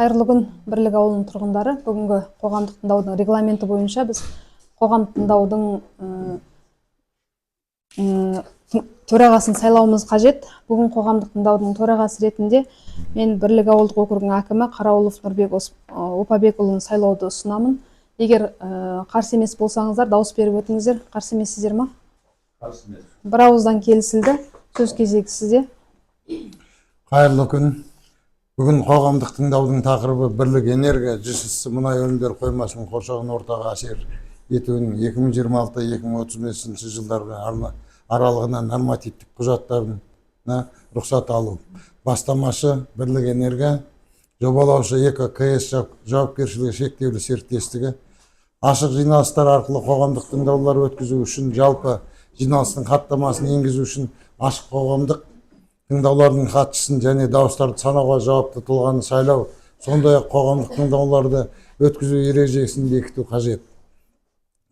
Қайырлы күн, Бірлік ауылының тұрғындары. Бүгінгі қоғамдық тыңдаудың регламенті бойынша біз қоғамдық тыңдаудың төрағасын сайлауымыз қажет. Бүгін қоғамдық тыңдаудың төрағасы ретінде мен Бірлік ауылдық округінің әкімі Қарауылов Нұрбек Опабекұлын сайлауды ұсынамын. Егер қарсы емес болсаңыздар, дауыс беріп өтіңіздер. Қарсы емессіздер ме? Қарсы емес. Бір ауыздан келісілді. Сөз кезегі сізде. Қайырлы күн. Бүгін қоғамдық тыңдаудың тақырыбы бірлік энергия ЖСС мұнай өнімдері қоймасының қоршаған ортаға әсер етуінің 2026-2035 жылдарға аралығына нормативтік құжаттарына рұқсат алу. Бастамашы бірлік энергия, жобалаушы ЕККС жауапкершілігі шектеулі серіктестігі. Ашық жиналыстар арқылы қоғамдық тыңдаулар өткізу үшін, жалпы жиналыстың хаттамасын енгізу үшін ашық қоғамдық тыңдаулардың хатшысын және дауыстарды санауға жауапты тұлғаны сайлау, сондай-ақ қоғамдық тыңдауларды өткізу ережесін бекіту қажет.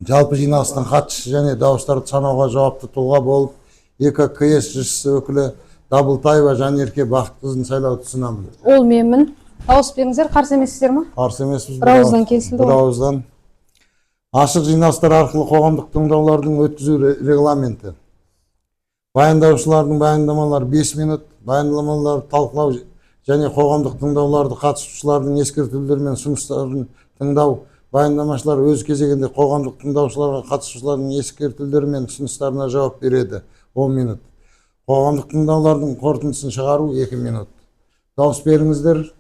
Жалпы жиналыстың хатшысы және дауыстарды санауға жауапты тұлға болып, ЕККС ЖСС өкілі Дабылтаева Жанерке Бақытқызын сайлауды ұсынамын. Ол менмін. Дауыс беріңіздер. Қарсы емессіздер ме? Қарсы емеспіз. Бір ауыздан келісілді. Бір ауыздан. Ашық жиналыстар арқылы қоғамдық тыңдаулардың өткізу регламенті. Баяндаушылардың баяндамалары 5 минут, баяндамаларды талқылау және қоғамдық тыңдауларды қатысушылардың ескертулері мен ұсыныстарын тыңдау. Баяндамашылар өз кезегінде қоғамдық тыңдаушыларға қатысушылардың ескертулері мен ұсыныстарына жауап береді 10 минут. Қоғамдық тыңдаулардың қорытындысын шығару 2 минут. Дауыс беріңіздер.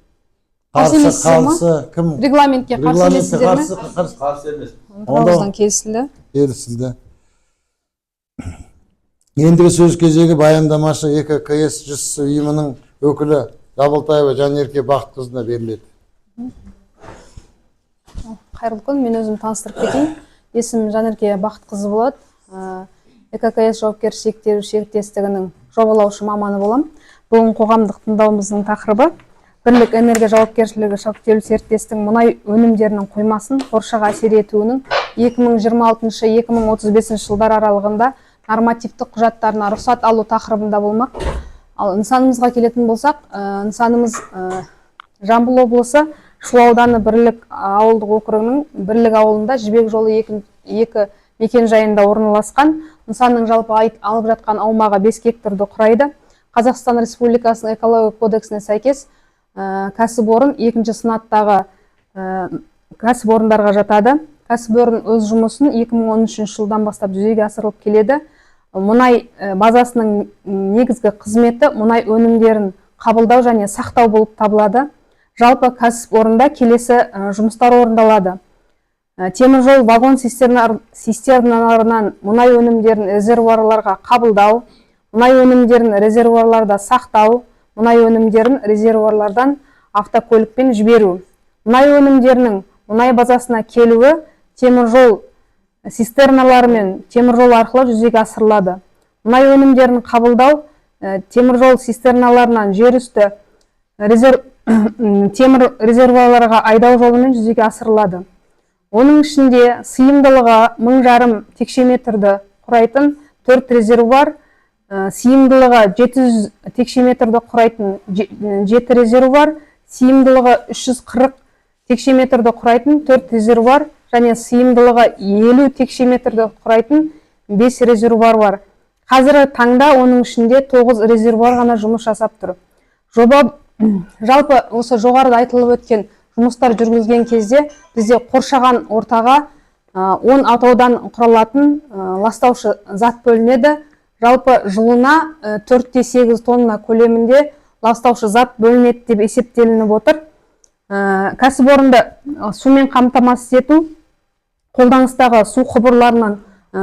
Қарсы кім? Регламентке қарсы емессіздер ме? Қарсы емес. Бір ауыздан келісілді. Келісілді. Ендігі сөз кезегі баяндамашы ЕККС ЖСС ұйымының өкілі Дабылтаева Жанерке Бақытқызына беріледі. Қайырлы күн, мен өзім таныстырып кетейін. Есімім Жанерке Бақытқызы болады. ЕККС жауапкершілігі серіктестігінің жобалаушы маманы болам. Бүгін қоғамдық тыңдауымыздың тақырыбы бірлік энергия жауапкершілігі шектеулі серіктестігінің мұнай өнімдерінің қоймасын қоршаған әсер етуінің 2026-2035 жылдар аралығында нормативтік құжаттарына рұқсат алу тақырыбында болмақ. Ал нысанымызға келетін болсақ, нысанымыз Жамбыл облысы Шу ауданы Бірлік ауылдық округінің Бірлік ауылында Жібек жолы 2 мекен жайында орналасқан. Нысанның жалпы алып жатқан аумағы 5 гектарды құрайды. Қазақстан Республикасының экология кодексіне сәйкес кәсіпорын 2-ші санаттағы кәсіпорындарға жатады. Кәсіпорын өз жұмысын 2013 жылдан бастап жүзеге асырылып келеді. Мұнай базасының негізгі қызметі мұнай өнімдерін қабылдау және сақтау болып табылады. Жалпы кәсіпорында келесі жұмыстар орындалады. Теміржол вагон цистерналарынан мұнай өнімдерін резервуарларға қабылдау, мұнай өнімдерін резервуарларда сақтау, мұнай өнімдерін резервуарлардан автокөлікпен жіберу. Мұнай өнімдерінің мұнай базасына келуі теміржол цистерналары мен теміржол арқылы жүзеге асырылады. Мұнай өнімдерін қабылдау теміржол цистерналарынан жер үсті темір резервуарларға айдау жолымен жүзеге асырылады. Оның ішінде сыйымдылығы 1000 текше метрді құрайтын 4 резервуар, сыйымдылығы 700 текше метрді құрайтын 7 резервуар, сыйымдылығы 340 текше метрді құрайтын 4 резервуар және сыйымдылығы 50 текше метрді құрайтын 5 резервуар бар. Қазіргі таңда оның ішінде 9 резервуар ғана жұмыс жасап тұр. Жалпы осы жоғарыда айтылып өткен жұмыстар жүргізген кезде бізде қоршаған ортаға 10 атаудан құралатын ластаушы зат бөлінеді. Жалпы жылына 4-8 тонна көлемінде ластаушы зат бөлінеді деп есептелініп отыр. Кәсіпорынды сумен қамтамасыз ету қолданыстағы су құбырларынан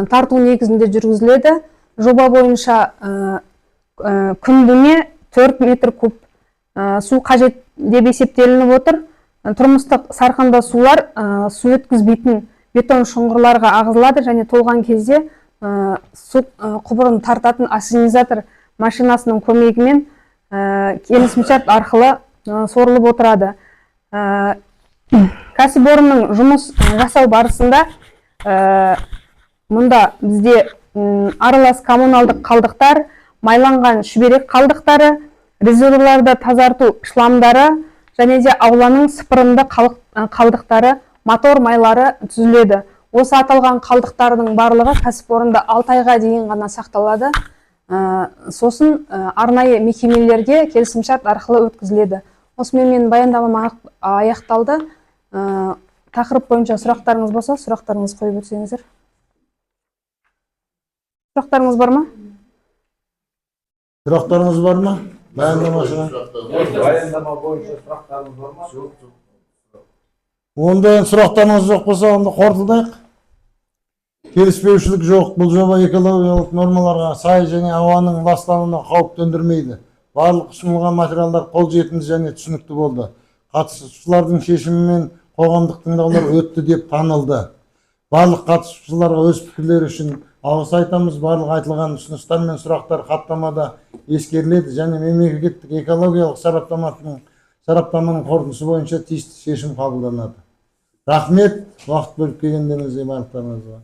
тарту негізінде жүргізіледі. Жоба бойынша күніне 4 метр куб су қажет деп есептелініп отыр. Тұрмыстық сарқынды сулар су өткізбейтін бетон шұңғырларға ағызылады және толған кезде су құбырын тартатын ассенизатор машинасының көмегімен келісімшарт арқылы сорылып отырады. Кәсіпорынның жұмыс жасау барысында мұнда бізде аралас коммуналдық қалдықтар, майланған шүберек қалдықтары, резервуарларды тазарту шламдары және де ауланың сыпырынды қалдықтары, мотор майлары түзіледі. Осы аталған қалдықтардың барлығы кәсіпорында 6 айға дейін ғана сақталады. Сосын арнайы мекемелерге келісімшарт арқылы өткізіледі. Осымен менің баяндамам аяқталды. Тақырып бойынша сұрақтарыңыз болса, сұрақтарыңызды қойып өтсеңіздер. Сұрақтарыңыз бар ма? Сұрақтарыңыз бар ма? Баяндамашыға. Баяндама бойынша сұрақтарыңыз бар ма? Жоқ. Онда сұрақтарыңыз жоқ болса, онда қорытылдайық. Келіспеушілік жоқ. Бұл жоба экологиялық нормаларға сай және ауаның ластануына қауіп төндірмейді. Барлық ұсынылған материалдар қолжетімді және түсінікті болды. Қатысушылардың шешімімен қоғамдық тыңдаулар өтті деп танылды. Барлық қатысушыларға өз пікірлері үшін алғыс айтамыз. Барлық айтылған ұсыныстар мен сұрақтар хаттамада ескеріледі және мемлекеттік экологиялық сараптаманың қорытындысы бойынша тиісті шешім қабылданады. Рахмет, уақыт бөліп келгендеріңізге барлықтарыңызға.